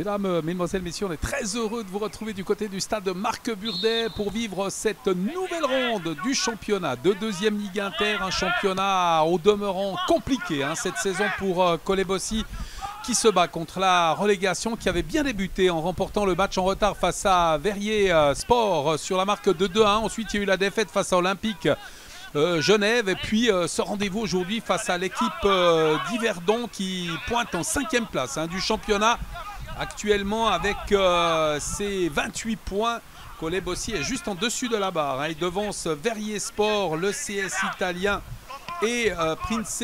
Mesdames, Mesdemoiselles, Messieurs, on est très heureux de vous retrouver du côté du stade Marc Burdet pour vivre cette nouvelle ronde du championnat de deuxième Ligue Inter. Un championnat au demeurant compliqué cette saison pour Colebosi qui se bat contre la relégation, qui avait bien débuté en remportant le match en retard face à Verrier Sport sur la marque de 2-1. Ensuite, il y a eu la défaite face à Olympique Genève, et puis ce rendez-vous aujourd'hui face à l'équipe d'Yverdon qui pointe en 5e place du championnat actuellement avec ses 28 points. Colebosi est juste en dessus de la barre, il devance Verrier Sport, le CS italien et Prince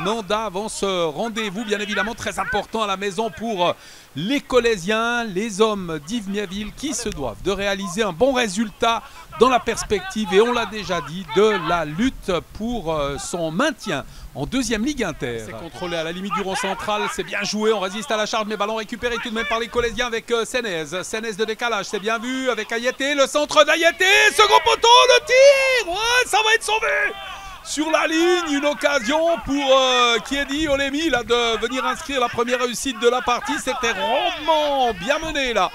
Nanda avant ce rendez-vous bien évidemment très important à la maison pour les Colésiens, les hommes d'Yves Miaville qui se doivent de réaliser un bon résultat dans la perspective, et on l'a déjà dit, de la lutte pour son maintien en deuxième Ligue Inter. C'est contrôlé à la limite du rond central, c'est bien joué, on résiste à la charge, mais ballon récupéré tout de même par les Colésiens avec Senez. Senez de décalage, c'est bien vu avec Ayete, le centre d'Ayete, second poteau, le tir, ouais, ça va être sauvé. Sur la ligne, une occasion pour Kiedi Olemi là, de venir inscrire la première réussite de la partie. C'était rondement bien mené là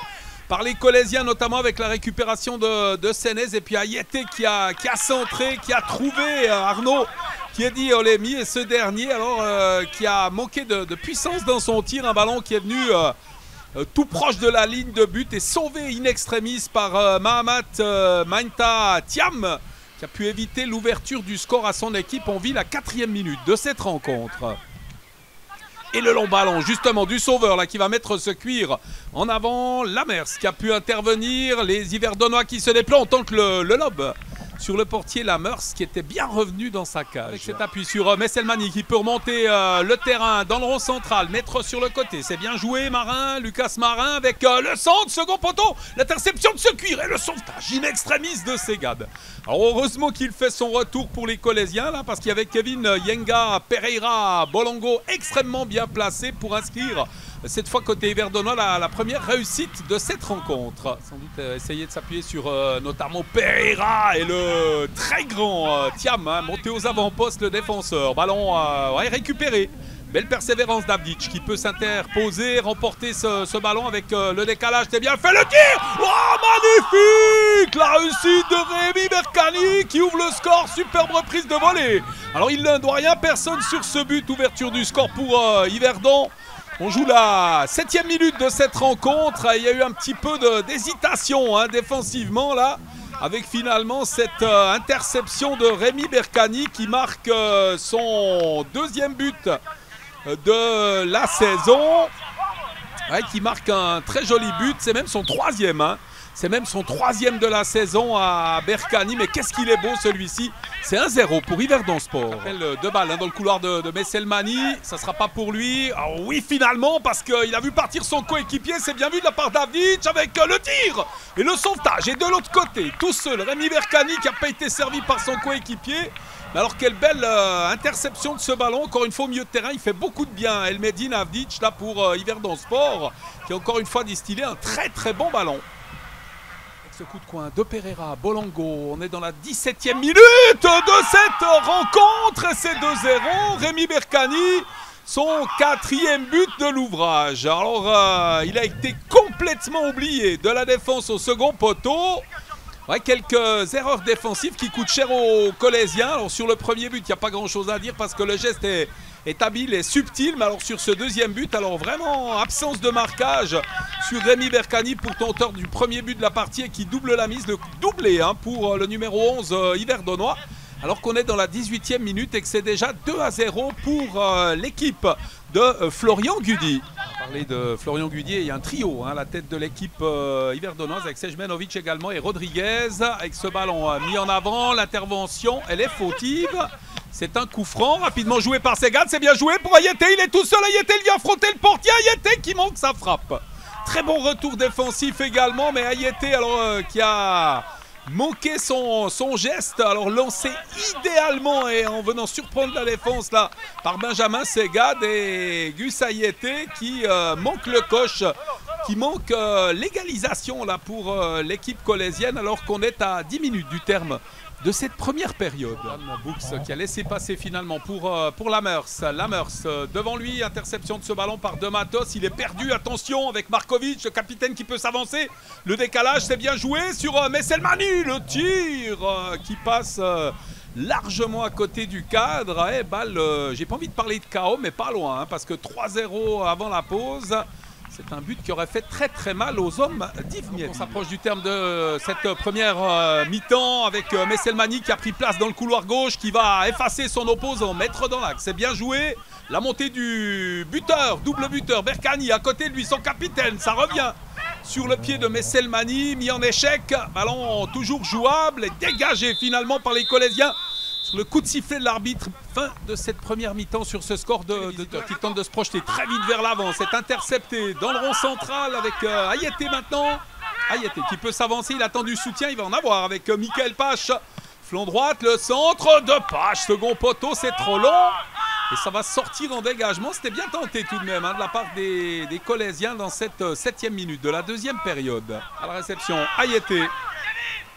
par les Colésiens, notamment avec la récupération de Senez, et puis Ayete qui a centré, qui a trouvé Arnaud Kiedi Olemi, et ce dernier alors qui a manqué de puissance dans son tir, un ballon qui est venu tout proche de la ligne de but et sauvé in extremis par Mahamat Mainta Thiam, qui a pu éviter l'ouverture du score à son équipe. On vit la 4e minute de cette rencontre. Et le long ballon justement du sauveur là qui va mettre ce cuir en avant. Lamers qui a pu intervenir. Les Yverdonois qui se déploient en tant que le lob sur le portier Lamers qui était bien revenu dans sa cage. Avec cet appui sur Messelmani qui peut remonter le terrain dans le rond central, mettre sur le côté. C'est bien joué Marin, Lucas Marin avec le centre, second poteau, l'interception de ce cuir et le sauvetage in extremis de Segad. Alors heureusement qu'il fait son retour pour les Colésiens là, parce qu'il y avait Kevin Yenga Pereira Bolongo extrêmement bien placé pour inscrire cette fois côté Yverdonois la première réussite de cette rencontre. Sans doute essayer de s'appuyer sur notamment Pereira et le très grand Thiam, monté aux avant-postes le défenseur. Ballon récupéré. Belle persévérance d'Avdic qui peut s'interposer, remporter ce ballon avec le décalage. C'est bien fait le tir. Oh, magnifique. La réussite de Rémi Berkani qui ouvre le score. Superbe reprise de volée. Alors il ne doit rien personne sur ce but. Ouverture du score pour Yverdon. On joue la 7e minute de cette rencontre. Il y a eu un petit peu d'hésitation défensivement là, avec finalement cette interception de Rémi Berkani qui marque son 2e but de la saison, qui marque un très joli but. C'est même son 3e, c'est même son 3e de la saison à Berkani, mais qu'est-ce qu'il est beau celui-ci. C'est 1-0 pour Yverdon Sport. Deux balles dans le couloir de Messelmani, ça ne sera pas pour lui. Alors oui, finalement, parce qu'il a vu partir son coéquipier, c'est bien vu de la part d'Avdic avec le tir et le sauvetage. Et de l'autre côté, tout seul, Rémi Berkani qui n'a pas été servi par son coéquipier. Mais alors quelle belle interception de ce ballon, encore une fois au milieu de terrain, il fait beaucoup de bien. Elmedine Avdic là pour Yverdon Sport, qui a encore une fois distillé un très très bon ballon. Avec ce coup de coin de Pereira, Bolongo, on est dans la 17e minute de cette rencontre et c'est 2-0. Rémi Berkani, son 4e but de l'ouvrage. Alors il a été complètement oublié de la défense au second poteau. Ouais, quelques erreurs défensives qui coûtent cher aux Colésiens. Alors sur le premier but, il n'y a pas grand chose à dire parce que le geste est habile et subtil. Mais alors sur ce 2e but, alors vraiment absence de marquage sur Rémi Berkani, pourtant auteur du premier but de la partie et qui double la mise, le doublé pour le numéro 11 Yverdonois. Alors qu'on est dans la 18e minute et que c'est déjà 2-0 pour l'équipe de Florian Gudy. On va parler de Florian Gudy, il y a un trio à la tête de l'équipe yverdonoise avec Sejmenovic également et Rodriguez. Avec ce ballon mis en avant, l'intervention elle est fautive. C'est un coup franc rapidement joué par Segad, c'est bien joué pour Ayete, il est tout seul, Ayete il vient affronter le portier, Ayete qui manque sa frappe. Très bon retour défensif également, mais Ayete alors qui a manqué son geste, alors lancé idéalement et en venant surprendre la défense là par Benjamin Segad, et Gus Ayete qui manque le coche, qui manque l'égalisation là pour l'équipe colésienne alors qu'on est à 10 minutes du terme de cette première période. Books qui a laissé passer finalement pour Lamers. Lamers devant lui, interception de ce ballon par De Matos. Il est perdu, attention avec Markovic, le capitaine qui peut s'avancer. Le décalage, c'est bien joué sur Messelmani. Le tir qui passe largement à côté du cadre. Et balle, j'ai pas envie de parler de KO, mais pas loin, hein, parce que 3-0 avant la pause. C'est un but qui aurait fait très très mal aux hommes d'Yves Miedil. On s'approche du terme de cette première mi-temps avec Messelmani qui a pris place dans le couloir gauche, qui va effacer son opposant, mettre dans l'axe. C'est bien joué. La montée du buteur, double buteur, Berkani à côté de lui, son capitaine. Ça revient sur le pied de Messelmani, mis en échec. Ballon toujours jouable et dégagé finalement par les Colossiens. Sur le coup de sifflet de l'arbitre, fin de cette première mi-temps sur ce score qui tente de se projeter très vite vers l'avant. C'est intercepté dans le rond central avec Ayete maintenant. Ayete qui peut s'avancer, il attend du soutien, il va en avoir avec Michael Pache. Flanc droite, le centre de Pache, second poteau, c'est trop long. Et ça va sortir en dégagement. C'était bien tenté tout de même hein, de la part des Colossiens dans cette 7e minute de la deuxième période. À la réception, Ayete.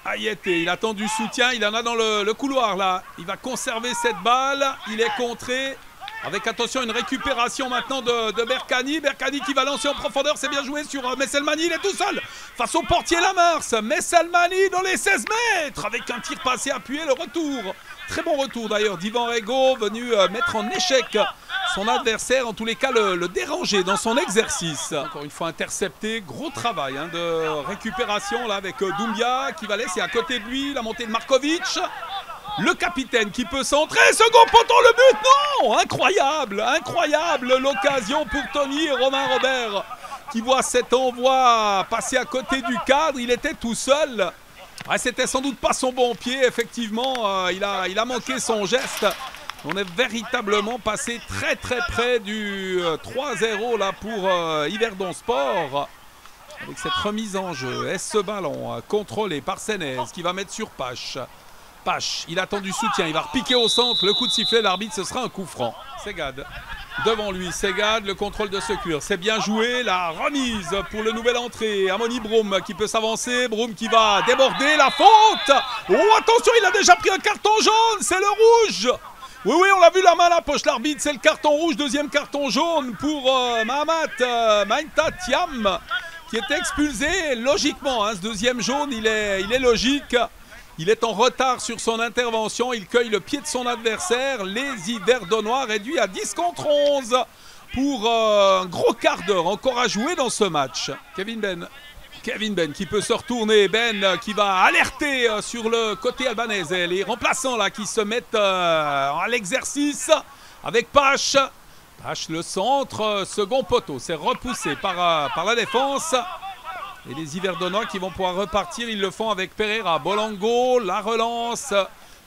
Ayete, il attend du soutien, il en a dans le couloir là. Il va conserver cette balle, il est contré. Avec attention une récupération maintenant de Berkani. Berkani qui va lancer en profondeur, c'est bien joué sur Messelmani, il est tout seul. Face au portier Lamers, Messelmani dans les 16 mètres. Avec un tir passé appuyé, le retour. Très bon retour d'ailleurs d'Ivan Rego, venu mettre en échec son adversaire, en tous les cas le déranger dans son exercice. Encore une fois intercepté, gros travail hein, de récupération là avec Doumbia qui va laisser à côté de lui la montée de Markovic. Le capitaine qui peut centrer, second poteau, le but, non! Incroyable, incroyable l'occasion pour Tony et Romain Robert qui voit cet envoi passer à côté du cadre, il était tout seul. Ouais, c'était sans doute pas son bon pied, effectivement, il a manqué son geste. On est véritablement passé très très près du 3-0 là pour Yverdon Sport. Avec cette remise en jeu, est ce ballon contrôlé par Sénez qui va mettre sur Pache. Pache, il attend du soutien, il va repiquer au centre, le coup de sifflet de l'arbitre, ce sera un coup franc. Segad, devant lui, Segad, le contrôle de Secure, c'est bien joué, la remise pour le nouvel entrée, Amoni Broum qui peut s'avancer, Broum qui va déborder, la faute. Oh attention, il a déjà pris un carton jaune, c'est le rouge. Oui, oui, on l'a vu la main à la poche, l'arbitre, c'est le carton rouge, deuxième carton jaune pour Mahamat Mainta-Thiam qui est expulsé logiquement, hein, ce deuxième jaune, il est logique. Il est en retard sur son intervention, il cueille le pied de son adversaire. Les Yverdonois réduits à 10 contre 11 pour un gros quart d'heure encore à jouer dans ce match. Kevin Ben qui peut se retourner, Ben qui va alerter sur le côté albanais. Les remplaçants là qui se mettent à l'exercice avec Pache. Pache le centre, second poteau, c'est repoussé par la défense. Et les Yverdonois qui vont pouvoir repartir, ils le font avec Pereira. Bolango, la relance,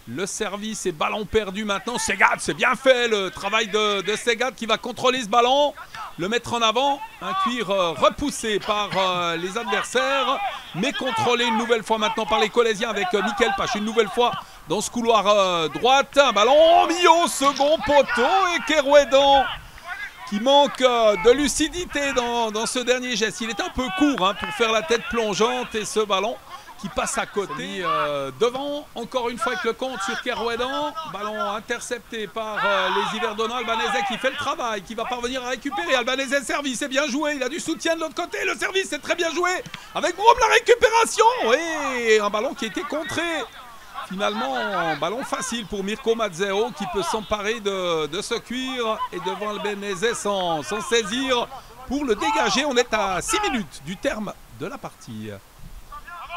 le service et ballon perdu maintenant. Segad, c'est bien fait le travail de Segad qui va contrôler ce ballon, le mettre en avant. Un cuir repoussé par les adversaires, mais contrôlé une nouvelle fois maintenant par les Colossiens avec Michael Pache. Une nouvelle fois dans ce couloir droite. Un ballon mis au second poteau et Kerouédan qui manque de lucidité dans ce dernier geste. Il est un peu court hein, pour faire la tête plongeante et ce ballon qui passe à côté. Devant, encore une fois avec le compte sur Kerouédan. Ballon intercepté par les Yverdonois. Albanese qui fait le travail, qui va parvenir à récupérer. Albanese service, c'est bien joué. Il a du soutien de l'autre côté. Le service est très bien joué. Avec Broum la récupération. Et un ballon qui a été contré. Finalement, un ballon facile pour Mirko Mazzeo qui peut s'emparer de ce cuir et devant le Benezet sans saisir pour le dégager. On est à 6 minutes du terme de la partie.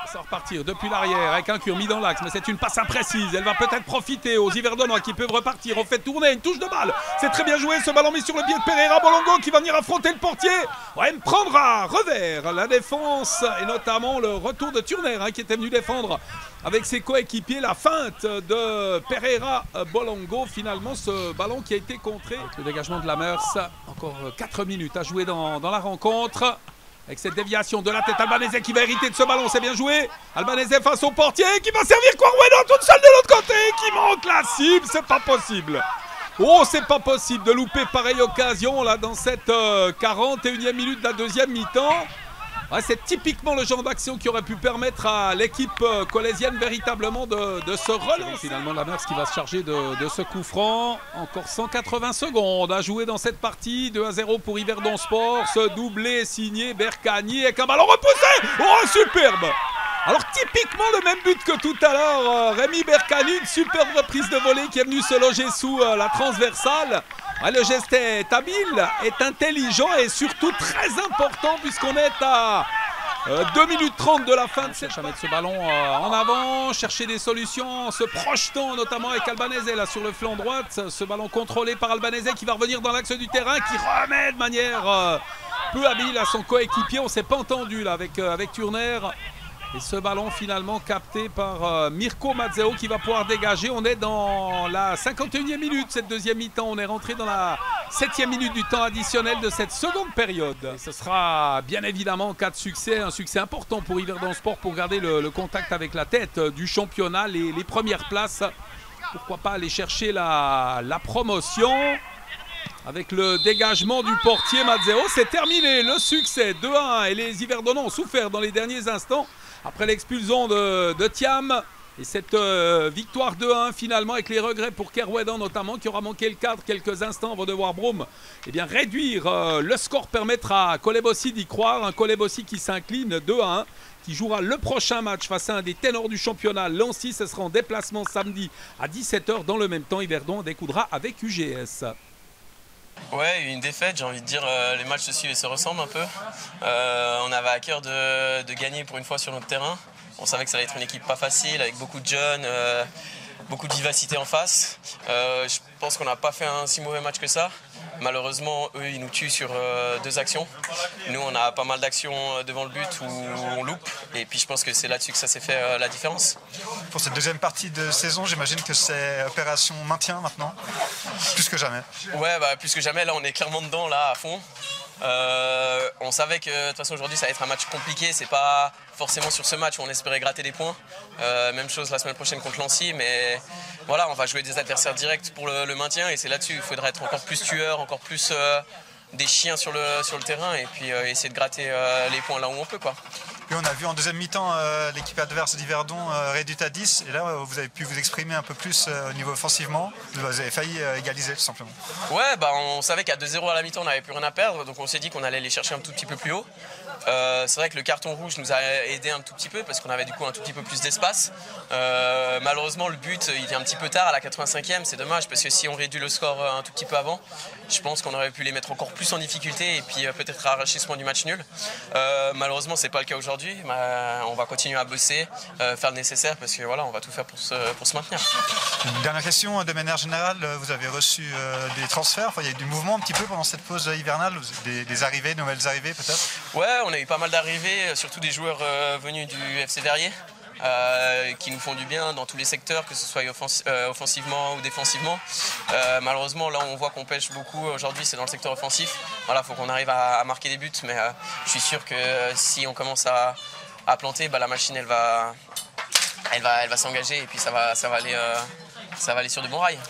Ça va repartir depuis l'arrière avec un cuir mis dans l'axe, mais c'est une passe imprécise. Elle va peut-être profiter aux Yverdonois qui peuvent repartir. On fait tourner une touche de balle. C'est très bien joué ce ballon mis sur le pied de Pereira. Bolongo qui va venir affronter le portier. Ouais, prendre à revers la défense et notamment le retour de Turner hein, qui était venu défendre avec ses coéquipiers. La feinte de Pereira Bolongo. Finalement, ce ballon qui a été contré. Avec le dégagement de Lamers. Encore 4 minutes à jouer dans la rencontre. Avec cette déviation de la tête, Albanese qui va hériter de ce ballon, c'est bien joué. Albanese face au portier qui va servir Kerouédan toute seule de l'autre côté, qui manque la cible, c'est pas possible. Oh, c'est pas possible de louper pareille occasion là dans cette 41e minute de la deuxième mi-temps. Ouais, c'est typiquement le genre d'action qui aurait pu permettre à l'équipe colaisienne véritablement de se relancer. Finalement, la Meurs qui va se charger de ce coup franc. Encore 180 secondes à jouer dans cette partie. 2-0 pour Yverdon Sport. Ce doublé signé Bercani avec un ballon repoussé. Oh, superbe! Alors typiquement le même but que tout à l'heure, Rémi Bercani, une superbe reprise de volée qui est venue se loger sous la transversale. Ouais, le geste est habile, est intelligent et surtout très important puisqu'on est à 2 minutes 30 de la fin de cette... Mettre ce ballon en avant, chercher des solutions en se projetant notamment avec Albanese là sur le flanc droit. Ce ballon contrôlé par Albanese qui va revenir dans l'axe du terrain, qui remet de manière peu habile à son coéquipier. On ne s'est pas entendu là avec Turner. Et ce ballon finalement capté par Mirko Mazzeo qui va pouvoir dégager. On est dans la 51e minute, cette deuxième mi-temps. On est rentré dans la 7e minute du temps additionnel de cette seconde période. Et ce sera bien évidemment en cas de succès, un succès important pour Yverdon Sport pour garder le contact avec la tête du championnat, les premières places. Pourquoi pas aller chercher la promotion. Avec le dégagement du portier Mazzeo, c'est terminé, le succès 2-1 et les Yverdonnais ont souffert dans les derniers instants après l'expulsion de Thiam. Et cette victoire 2-1 finalement avec les regrets pour Kerouédan notamment qui aura manqué le cadre quelques instants avant de voir Broum réduire le score, permettra à Kolebossi d'y croire. Un Kolebossi qui s'incline 2-1, qui jouera le prochain match face à un des ténors du championnat, Lancy. Ce sera en déplacement samedi à 17 h. Dans le même temps, Yverdon découdra avec UGS. Ouais, une défaite, j'ai envie de dire, les matchs se suivent et se ressemblent un peu. On avait à cœur de gagner pour une fois sur notre terrain. On savait que ça allait être une équipe pas facile, avec beaucoup de jeunes, beaucoup de vivacité en face. Je pense qu'on n'a pas fait un si mauvais match que ça. Malheureusement, eux, ils nous tuent sur 2 actions. Nous, on a pas mal d'actions devant le but où on loupe. Et puis, je pense que c'est là-dessus que ça s'est fait la différence. Pour cette deuxième partie de saison, j'imagine que c'est opération maintien maintenant, plus que jamais. Ouais, bah, plus que jamais. Là, on est clairement dedans, là, à fond. On savait que de toute façon aujourd'hui ça va être un match compliqué, c'est pas forcément sur ce match où on espérait gratter des points. Même chose la semaine prochaine contre Lancy, mais voilà, on va jouer des adversaires directs pour le maintien et c'est là-dessus il faudra être encore plus tueur, encore plus des chiens sur le terrain et puis essayer de gratter les points là où on peut, quoi. Puis on a vu en deuxième mi-temps l'équipe adverse d'Yverdon réduite à 10 et là vous avez pu vous exprimer un peu plus au niveau offensivement. Vous avez failli égaliser tout simplement. Ouais, bah, on savait qu'à 2-0 à la mi-temps on n'avait plus rien à perdre, donc on s'est dit qu'on allait les chercher un tout petit peu plus haut. C'est vrai que le carton rouge nous a aidé un tout petit peu parce qu'on avait du coup un tout petit peu plus d'espace. Malheureusement le but il vient un petit peu tard à la 85e, c'est dommage parce que si on réduit le score un tout petit peu avant, je pense qu'on aurait pu les mettre encore plus en difficulté et puis peut-être arracher ce point du match nul. Malheureusement c'est pas le cas aujourd'hui, on va continuer à bosser, faire le nécessaire parce que voilà, on va tout faire pour se maintenir. Une dernière question, de manière générale, vous avez reçu des transferts, enfin, il y a eu du mouvement un petit peu pendant cette pause hivernale, des arrivées, nouvelles arrivées peut-être? Ouais, on a eu pas mal d'arrivées, surtout des joueurs venus du FC Verrier. Qui nous font du bien dans tous les secteurs, que ce soit offensivement ou défensivement. Malheureusement, là on voit qu'on pêche beaucoup aujourd'hui, c'est dans le secteur offensif. Voilà, il faut qu'on arrive à marquer des buts, mais je suis sûr que si on commence à planter, bah, la machine elle va s'engager et puis ça va aller sur de bons rails.